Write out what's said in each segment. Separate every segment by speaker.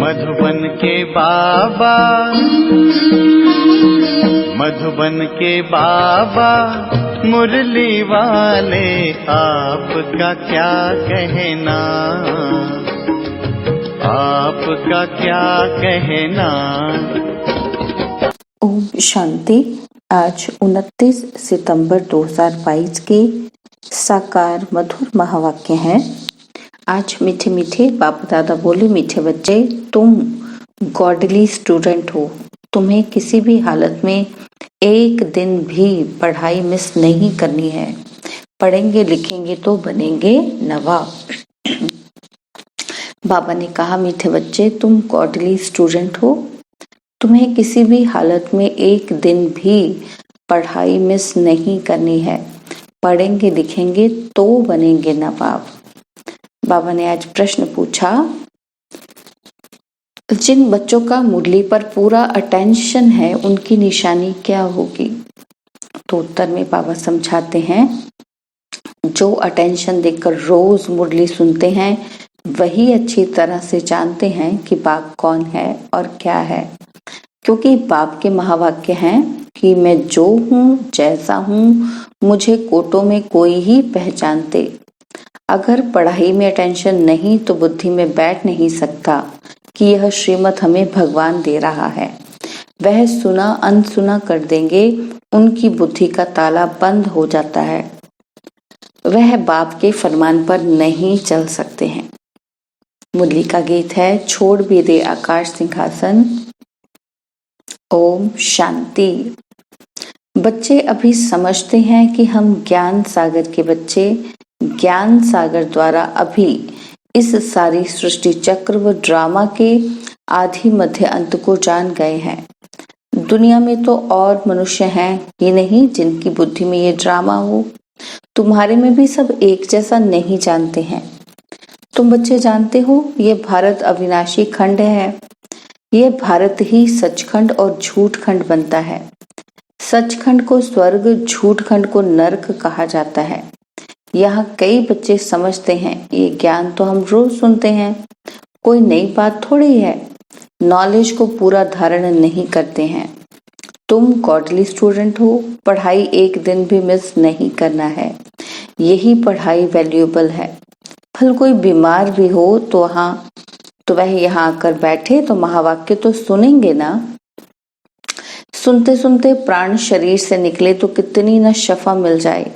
Speaker 1: मधुबन के बाबा, मधुबन के बाबा मुरली वाले, आपका क्या कहना, आपका क्या कहना।
Speaker 2: ओम शांति। आज 29 सितंबर 2022 के साकार मधुर महावाक्य हैं। आज मीठे मीठे बाप दादा बोले, मीठे बच्चे तुम गॉडली स्टूडेंट हो। तुम्हें किसी भी हालत में एक दिन भी पढ़ाई मिस नहीं करनी है। पढ़ेंगे लिखेंगे तो बनेंगे नवाब। बाबा ने कहा, मीठे बच्चे तुम गॉडली स्टूडेंट हो। तुम्हें किसी भी हालत में एक दिन भी पढ़ाई मिस नहीं करनी है। पढ़ेंगे लिखेंगे तो बनेंगे नवाब। बाबा ने आज प्रश्न पूछा, जिन बच्चों का मुरली पर पूरा अटेंशन है उनकी निशानी क्या होगी? तो उत्तर में बाबा समझाते हैं, जो अटेंशन देकर रोज मुरली सुनते हैं वही अच्छी तरह से जानते हैं कि बाप कौन है और क्या है। क्योंकि बाप के महावाक्य हैं कि मैं जो हूँ जैसा हूँ, मुझे कोटों में कोई ही पहचानते। अगर पढ़ाई में अटेंशन नहीं तो बुद्धि में बैठ नहीं सकता कि यह श्रीमत हमें भगवान दे रहा है। वह सुना अनसुना कर देंगे, उनकी बुद्धि का ताला बंद हो जाता है। वह बाप के फरमान पर नहीं चल सकते हैं। मुरली का गीत है, छोड़ भी दे आकाश सिंहासन। ओम शांति। बच्चे अभी समझते हैं कि हम ज्ञान सागर के बच्चे, ज्ञान सागर द्वारा अभी इस सारी सृष्टि चक्र व ड्रामा के आदि मध्य अंत को जान गए हैं। दुनिया में तो और मनुष्य हैं ही नहीं जिनकी बुद्धि में ये ड्रामा हो। तुम्हारे में भी सब एक जैसा नहीं जानते हैं। तुम बच्चे जानते हो ये भारत अविनाशी खंड है। ये भारत ही सचखंड और झूठ खंड बनता है। सचखंड को स्वर्ग, झूठ खंड को नरक कहा जाता है। यहाँ कई बच्चे समझते हैं ये ज्ञान तो हम रोज सुनते हैं, कोई नई बात थोड़ी है। नॉलेज को पूरा धारण नहीं करते हैं। तुम गॉडली स्टूडेंट हो, पढ़ाई एक दिन भी मिस नहीं करना है। यही पढ़ाई वैल्यूएबल है। भले कोई बीमार भी हो तो वह यहाँ आकर बैठे तो महावाक्य तो सुनेंगे ना। सुनते सुनते प्राण शरीर से निकले तो कितनी न शफा मिल जाए।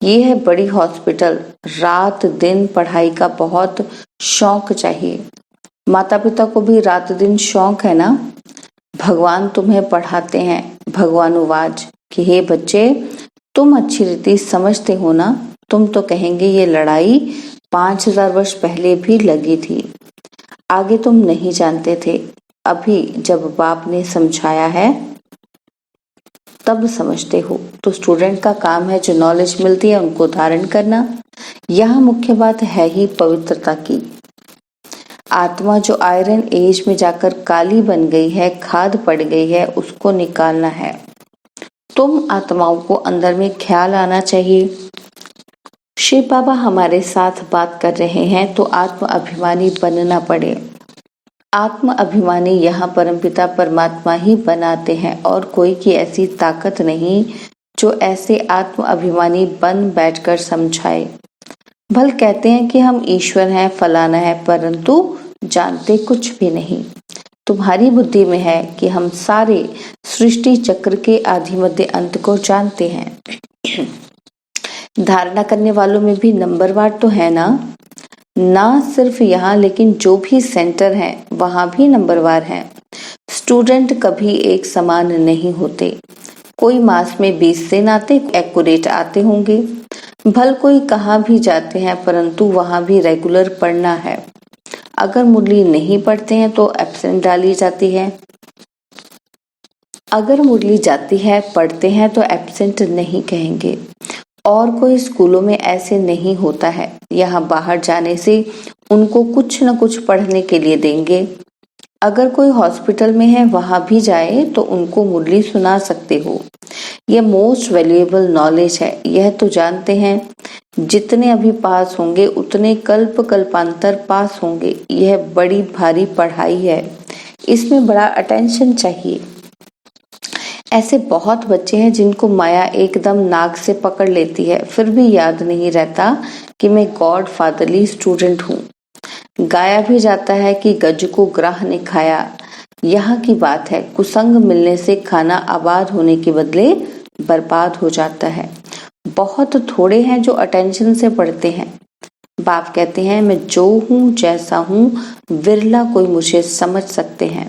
Speaker 2: ये है बड़ी हॉस्पिटल। रात दिन पढ़ाई का बहुत शौक चाहिए। माता पिता को भी रात दिन शौक है ना। भगवान तुम्हें पढ़ाते हैं भगवानुवाज कि हे बच्चे, तुम अच्छी रीति समझते हो ना। तुम तो कहेंगे ये लड़ाई 5000 वर्ष पहले भी लगी थी। आगे तुम नहीं जानते थे। अभी जब बाप ने समझाया है तब समझते हो। तो स्टूडेंट का काम है जो नॉलेज मिलती है उनको धारण करना। यहाँ मुख्य बात है ही पवित्रता की। आत्मा जो आयरन एज में जाकर काली बन गई है, खाद पड़ गई है, उसको निकालना है। तुम आत्माओं को अंदर में ख्याल आना चाहिए। शिव बाबा हमारे साथ बात कर रहे हैं तो आत्म अभिमानी बनना पड़े। आत्म अभिमानी यहाँ परमपिता परमात्मा ही बनाते हैं और कोई की ऐसी ताकत नहीं जो ऐसे आत्म अभिमानी बन बैठकर समझाए। भल कहते हैं कि हम ईश्वर हैं, फलाना है, परंतु जानते कुछ भी नहीं। तुम्हारी बुद्धि में है कि हम सारे सृष्टि चक्र के आदि मध्य अंत को जानते हैं। धारणा करने वालों में भी नंबरवार तो है ना सिर्फ यहाँ, लेकिन जो भी सेंटर है वहां भी नंबरवार है। स्टूडेंट कभी एक समान नहीं होते। कोई मास में 20 दिन आते, एक्यूरेट आते होंगे। भल कोई कहाँ भी जाते हैं, परंतु वहां भी रेगुलर पढ़ना है। अगर मुरली नहीं पढ़ते हैं तो एब्सेंट डाली जाती है। अगर मुरली जाती है, पढ़ते हैं तो एब्सेंट नहीं कहेंगे। और कोई स्कूलों में ऐसे नहीं होता है। यहाँ बाहर जाने से उनको कुछ न कुछ पढ़ने के लिए देंगे। अगर कोई हॉस्पिटल में है वहां भी जाए तो उनको मुरली सुना सकते हो। यह मोस्ट वैल्यूएबल नॉलेज है। यह तो जानते हैं जितने अभी पास होंगे उतने कल्प कल्पांतर पास होंगे। यह बड़ी भारी पढ़ाई है, इसमें बड़ा अटेंशन चाहिए। ऐसे बहुत बच्चे हैं जिनको माया एकदम नाक से पकड़ लेती है, फिर भी याद नहीं रहता कि मैं गॉड फादरली स्टूडेंट हूँ। गाया भी जाता है कि गज को ग्राह ने खाया। यहाँ की बात है, कुसंग मिलने से खाना आबाद होने के बदले बर्बाद हो जाता है। बहुत थोड़े हैं जो अटेंशन से पढ़ते हैं। बाप कहते हैं मैं जो हूँ जैसा हूँ, विरला कोई मुझे समझ सकते हैं।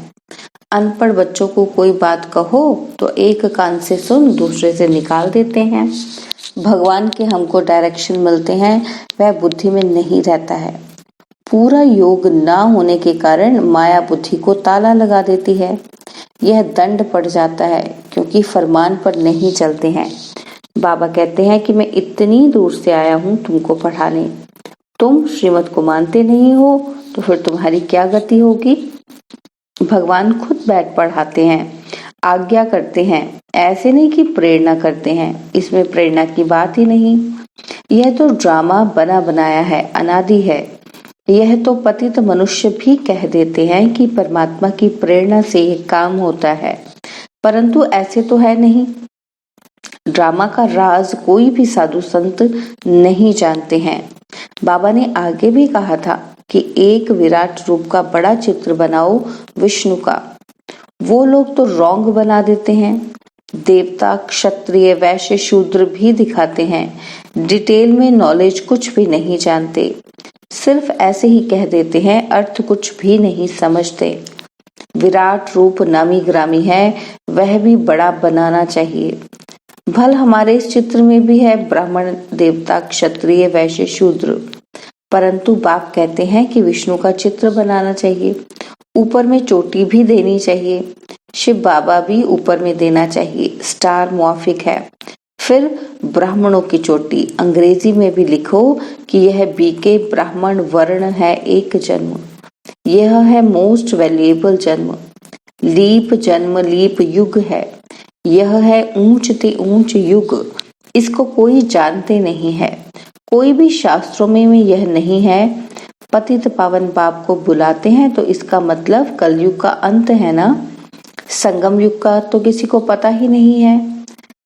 Speaker 2: अनपढ़ बच्चों को कोई बात कहो तो एक कान से सुन दूसरे से निकाल देते हैं। भगवान के हमको डायरेक्शन मिलते हैं, वह बुद्धि में नहीं रहता है। पूरा योग ना होने के कारण माया बुद्धि को ताला लगा देती है। यह दंड पड़ जाता है क्योंकि फरमान पर नहीं चलते हैं। बाबा कहते हैं कि मैं इतनी दूर से आया हूँ तुमको पढ़ाने, तुम श्रीमत को मानते नहीं हो तो फिर तुम्हारी क्या गति होगी। भगवान खुद बैठ पढ़ाते हैं, आज्ञा करते हैं, ऐसे नहीं कि प्रेरणा करते हैं। इसमें प्रेरणा की बात ही नहीं। यह तो ड्रामा बना बनाया है, अनादि है। यह तो पतित मनुष्य भी कह देते हैं कि परमात्मा की प्रेरणा से यह काम होता है, परंतु ऐसे तो है नहीं। ड्रामा का राज कोई भी साधु संत नहीं जानते हैं। बाबा ने आगे भी कहा था कि एक विराट रूप का बड़ा चित्र बनाओ विष्णु का। वो लोग तो रॉन्ग बना देते हैं। देवता, क्षत्रिय, वैश्य, शूद्र भी दिखाते हैं। डिटेल में नॉलेज कुछ भी नहीं जानते, सिर्फ ऐसे ही कह देते हैं, अर्थ कुछ भी नहीं समझते। विराट रूप नामी ग्रामी है, वह भी बड़ा बनाना चाहिए। भल हमारे इस चित्र में भी है ब्राह्मण, देवता, क्षत्रिय, वैश्य, शूद्र, परंतु बाप कहते हैं कि विष्णु का चित्र बनाना चाहिए, ऊपर में चोटी भी देनी चाहिए। शिव बाबा भी ऊपर में देना चाहिए, स्टार मुआफिक है। फिर ब्राह्मणों की चोटी, अंग्रेजी में भी लिखो कि यह बीके ब्राह्मण वर्ण है एक जन्म। यह है मोस्ट वैल्यूएबल जन्म। लीप जन्म, लीप युग है। यह है ऊंच ते ऊंच युग। इसको कोई जानते नहीं है, कोई भी शास्त्रों में यह नहीं है। पतित पावन बाप को बुलाते हैं तो इसका मतलब कलयुग का अंत है ना। संगम युग का तो किसी को पता ही नहीं है।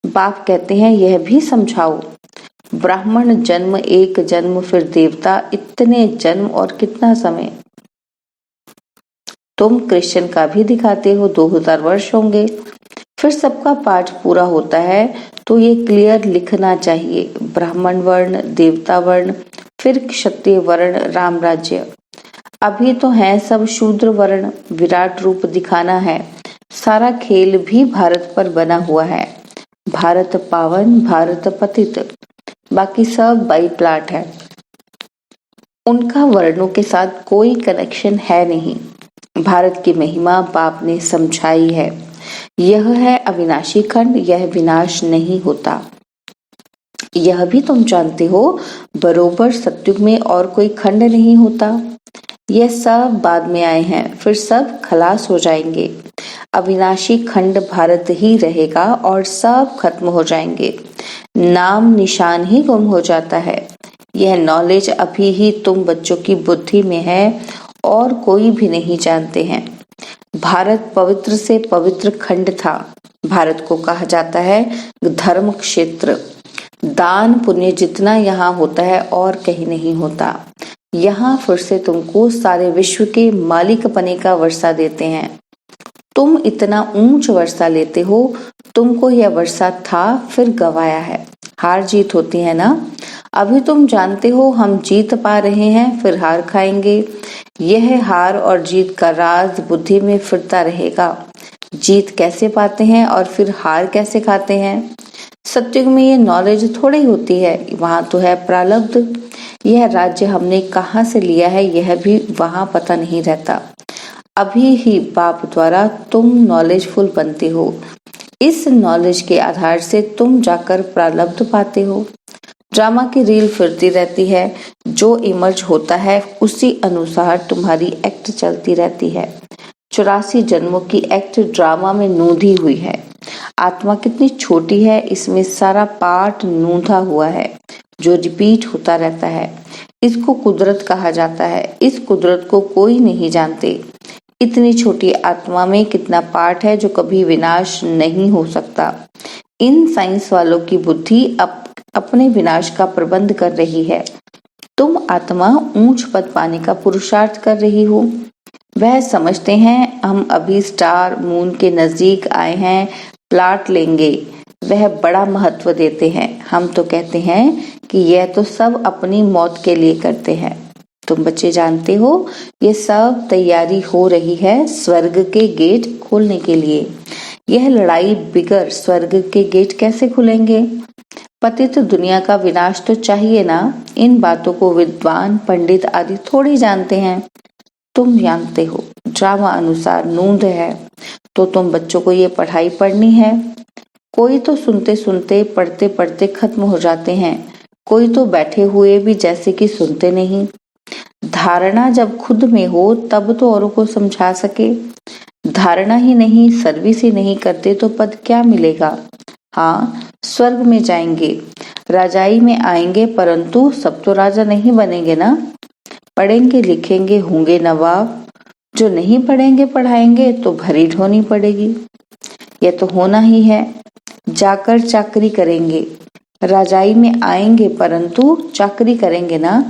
Speaker 2: बाप कहते हैं यह भी समझाओ। ब्राह्मण जन्म एक जन्म, फिर देवता, इतने जन्म और कितना समय। तुम क्रिश्चियन का भी दिखाते हो, 2000 वर्ष होंगे। फिर सबका पाठ पूरा होता है तो ये क्लियर लिखना चाहिए, ब्राह्मण वर्ण, देवता वर्ण, फिर क्षत्रिय वर्ण, राम राज्य। अभी तो है सब शूद्र वर्ण। विराट रूप दिखाना है। सारा खेल भी भारत पर बना हुआ है। भारत पावन, भारत पतित, बाकी सब बाई प्लाट है। उनका वर्णों के साथ कोई कनेक्शन है नहीं। भारत की महिमा बाप ने समझाई है। यह है अविनाशी खंड, यह विनाश नहीं होता। यह भी तुम जानते हो, बरोबर सत्युग में और कोई खंड नहीं होता। यह सब बाद में आए हैं, फिर सब खलास हो जाएंगे। अविनाशी खंड भारत ही रहेगा और सब खत्म हो जाएंगे। नाम निशान ही गुम हो जाता है। यह नॉलेज अभी ही तुम बच्चों की बुद्धि में है और कोई भी नहीं जानते हैं। भारत पवित्र से पवित्र खंड था। भारत को कहा जाता है धर्म क्षेत्र। दान पुण्य जितना यहाँ होता है और कहीं नहीं होता। यहाँ फिर से तुमको सारे विश्व के मालिक पने का वर्षा देते हैं। तुम इतना ऊंच वर्षा लेते हो, तुमको यह वर्षा था फिर गवाया है। हार जीत होती है ना। अभी तुम जानते हो हम जीत पा रहे हैं, फिर हार खाएंगे। यह हार और जीत का राज बुद्धि में फिरता रहेगा। जीत कैसे पाते हैं और फिर हार कैसे खाते हैं। सत्युग में ये नॉलेज थोड़ी होती है, वहां तो है प्रारब्ध। यह राज्य हमने कहाँ से लिया है यह भी वहां पता नहीं रहता। अभी ही बाप द्वारा तुम नॉलेजफुल बनते हो। इस नॉलेज के आधार से तुम जाकर प्रारब्ध पाते हो। ड्रामा की रील फिरती रहती है, जो इमर्ज होता है उसी अनुसार तुम्हारी एक्ट चलती रहती है। 84 जन्मों की एक्ट ड्रामा में नोंधी हुई है। आत्मा कितनी छोटी है, इसमें सारा पार्ट नूंधा हुआ है जो रिपीट होता रहता है। इसको कुदरत कहा जाता है। इस कुदरत को कोई नहीं जानते। इतनी छोटी आत्मा में कितना पार्ट है जो कभी विनाश नहीं हो सकता। इन साइंस वालों की बुद्धि अपने विनाश का प्रबंध कर रही है। तुम आत्मा ऊंच पद पाने का पुरुषार्थ कर रही हो। वह समझते हैं हम अभी स्टार मून के नजदीक आए हैं, प्लाट लेंगे। वह बड़ा महत्व देते हैं। हम तो कहते हैं कि यह तो सब अपनी मौत के लिए करते हैं। तुम बच्चे जानते हो ये सब तैयारी हो रही है स्वर्ग के गेट खोलने के लिए। यह लड़ाई बिगर स्वर्ग के गेट कैसे खुलेंगे? पतित दुनिया का विनाश तो चाहिए ना। इन बातों को विद्वान पंडित आदि थोड़ी जानते हैं। तुम जानते हो ड्रामा अनुसार नूंद है तो तुम बच्चों को ये पढ़ाई पढ़नी है। कोई तो सुनते सुनते पढ़ते पढ़ते खत्म हो जाते हैं, कोई तो बैठे हुए भी जैसे कि सुनते नहीं। धारणा जब खुद में हो तब तो औरों को समझा सके। धारणा ही नहीं, सर्विस ही नहीं करते तो पद क्या मिलेगा? हाँ, स्वर्ग में जाएंगे, राजाई में आएंगे, परंतु सब तो राजा नहीं बनेंगे ना। पढ़ेंगे लिखेंगे होंगे नवाब। जो नहीं पढ़ेंगे पढ़ाएंगे तो भरी ढोनी पड़ेगी। यह तो होना ही है। जाकर चाकरी करेंगे, राजाई में आएंगे, परंतु चाकरी करेंगे ना।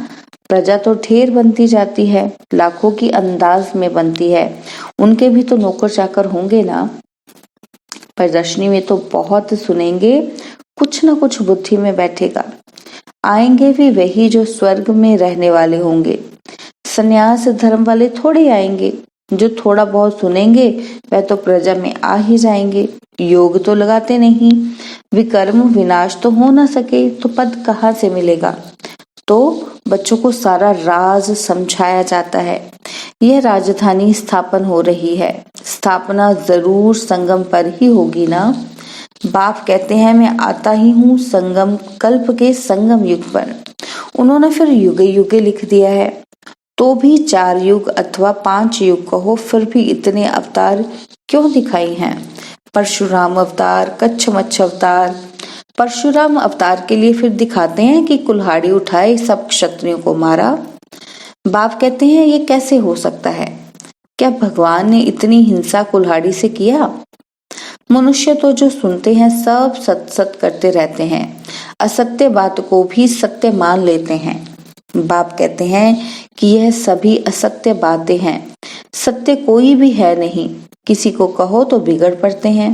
Speaker 2: प्रजा तो ढेर बनती जाती है, लाखों की अंदाज में बनती है। उनके भी तो नौकर चाकर होंगे ना। प्रदर्शनी में तो बहुत सुनेंगे, कुछ न कुछ बुद्धि में बैठेगा। आएंगे भी वही जो स्वर्ग में रहने वाले होंगे। संन्यास धर्म वाले थोड़े आएंगे। जो थोड़ा बहुत सुनेंगे वह तो प्रजा में आ ही जाएंगे। योग तो लगाते नहीं। विकर्म विनाश तो हो न सके तो पद कहाँ से मिलेगा? तो बच्चों को सारा राज समझाया जाता है। यह राजधानी स्थापन हो रही है। स्थापना जरूर संगम पर ही होगी ना। बाप कहते हैं मैं आता ही हूँ संगम कल्प के संगम युग पर। उन्होंने फिर युगे युगे लिख दिया है। तो भी 4 युग अथवा 5 युग कहो, फिर भी इतने अवतार क्यों दिखाई हैं? परशुराम अवतार, कच्छ मच्छ अवतार। परशुराम अवतार के लिए फिर दिखाते हैं कि कुल्हाड़ी उठाए सब क्षत्रियों को मारा। बाप कहते हैं ये कैसे हो सकता है? क्या भगवान ने इतनी हिंसा कुल्हाड़ी से किया? मनुष्य तो जो सुनते हैं सब सत सत करते रहते हैं, असत्य बात को भी सत्य मान लेते हैं। बाप कहते हैं कि यह सभी असत्य बातें हैं, सत्य कोई भी है नहीं। किसी को कहो तो बिगड़ पड़ते हैं।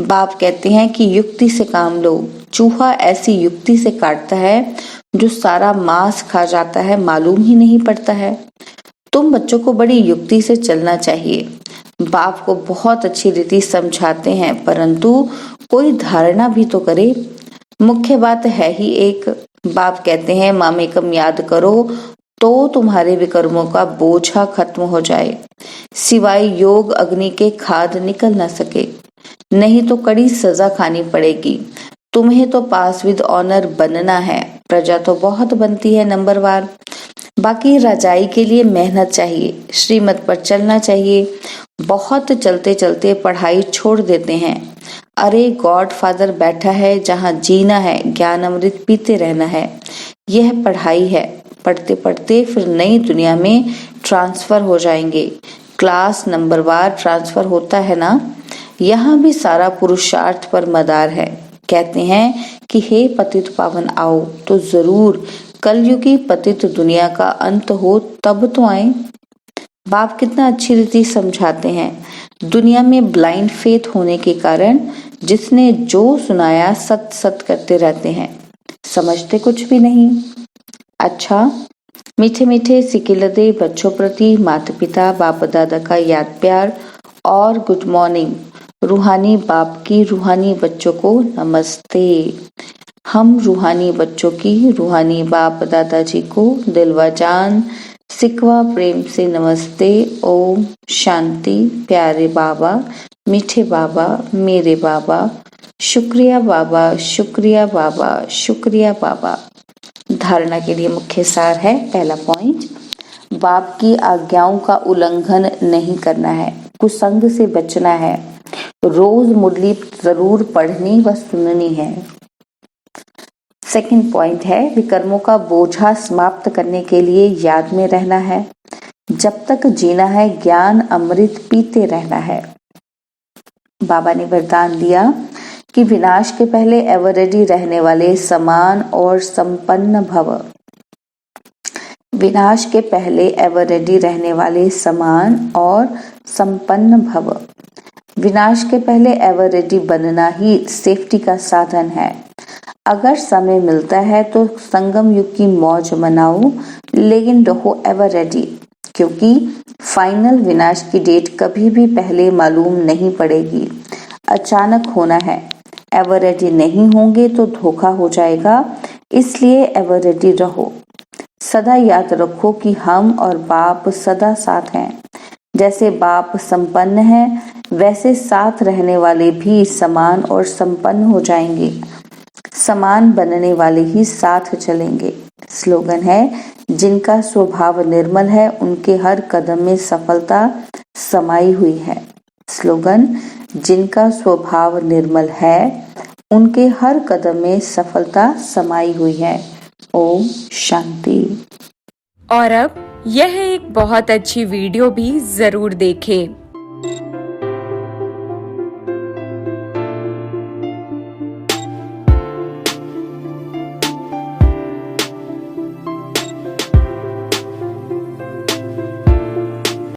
Speaker 2: बाप कहते हैं कि युक्ति से काम लो। चूहा ऐसी युक्ति से काटता है जो सारा मांस खा जाता है, मालूम ही नहीं पड़ता है। तुम बच्चों को बड़ी युक्ति से चलना चाहिए। बाप को बहुत अच्छी रीति समझाते हैं, परंतु कोई धारणा भी तो करे। मुख्य बात है ही एक। बाप कहते हैं मामेकम याद करो तो तुम्हारे विकर्मों का बोझा खत्म हो जाए। सिवाय योग अग्नि के खाद निकल न सके, नहीं तो कड़ी सजा खानी पड़ेगी। तुम्हें तो पास विद ऑनर बनना है। प्रजा तो बहुत बनती है नंबरवार। बाकी राजाई के लिए मेहनत चाहिए, श्रीमत पर चलना चाहिए। बहुत चलते चलते पढ़ाई छोड़ देते हैं। अरे गॉड फादर बैठा है, जहाँ जीना है, ज्ञान अमृत पीते रहना है। यह पढ़ाई है। पढ़ते पढ़ते फिर नई दुनिया में ट्रांसफर हो जाएंगे। क्लास नंबरवार ट्रांसफर होता है ना। यहाँ भी सारा पुरुषार्थ पर मदार है। कहते हैं कि हे पतित पावन आओ, तो जरूर कलयुगी पतित दुनिया का अंत हो तब तो आए। बाप कितना अच्छी रीति समझाते हैं। दुनिया में ब्लाइंड फेथ होने के कारण जिसने जो सुनाया सत सत करते रहते हैं, समझते कुछ भी नहीं। अच्छा, मीठे मीठे सिकिलदे बच्चों प्रति माता पिता बाप दादा का याद प्यार और गुड मॉर्निंग। रूहानी बाप की रूहानी बच्चों को नमस्ते। हम रूहानी बच्चों की रूहानी बाप दादाजी को दिलवा जान सिकवा प्रेम से नमस्ते। ओम शांति। प्यारे बाबा, मीठे बाबा, मेरे बाबा, शुक्रिया बाबा, शुक्रिया बाबा, शुक्रिया बाबा। धारणा के लिए मुख्य सार है। पहला पॉइंट, बाप की आज्ञाओं का उल्लंघन नहीं करना है, कुसंग से बचना है, रोज मुरली जरूर पढ़नी व सुननी है। सेकंड पॉइंट है विकर्मों का बोझा समाप्त करने के लिए याद में रहना है। जब तक जीना है ज्ञान अमृत पीते रहना है। बाबा ने वरदान दिया कि विनाश के पहले एवर रेडी रहने वाले समान और संपन्न भव। विनाश के पहले एवर रेडी रहने वाले समान और संपन्न भव। विनाश के पहले एवर रेडी बनना ही सेफ्टी का साधन है। अगर समय मिलता है तो संगम युग की मौज मनाओ, लेकिन रहो एवर रेडी, क्योंकि फाइनल विनाश की डेट कभी भी पहले मालूम नहीं पड़ेगी, अचानक होना है। एवर रेडी नहीं होंगे तो धोखा हो जाएगा, इसलिए एवर रेडी रहो। सदा याद रखो कि हम और बाप सदा साथ हैं। जैसे बाप संपन्न है, वैसे साथ रहने वाले भी समान और संपन्न हो जाएंगे। समान बनने वाले ही साथ चलेंगे। स्लोगन है जिनका स्वभाव निर्मल है उनके हर कदम में सफलता समाई हुई है। स्लोगन जिनका स्वभाव निर्मल है उनके हर कदम में सफलता समाई हुई है। ओम शांति।
Speaker 3: और अब यह एक बहुत अच्छी वीडियो भी जरूर देखें।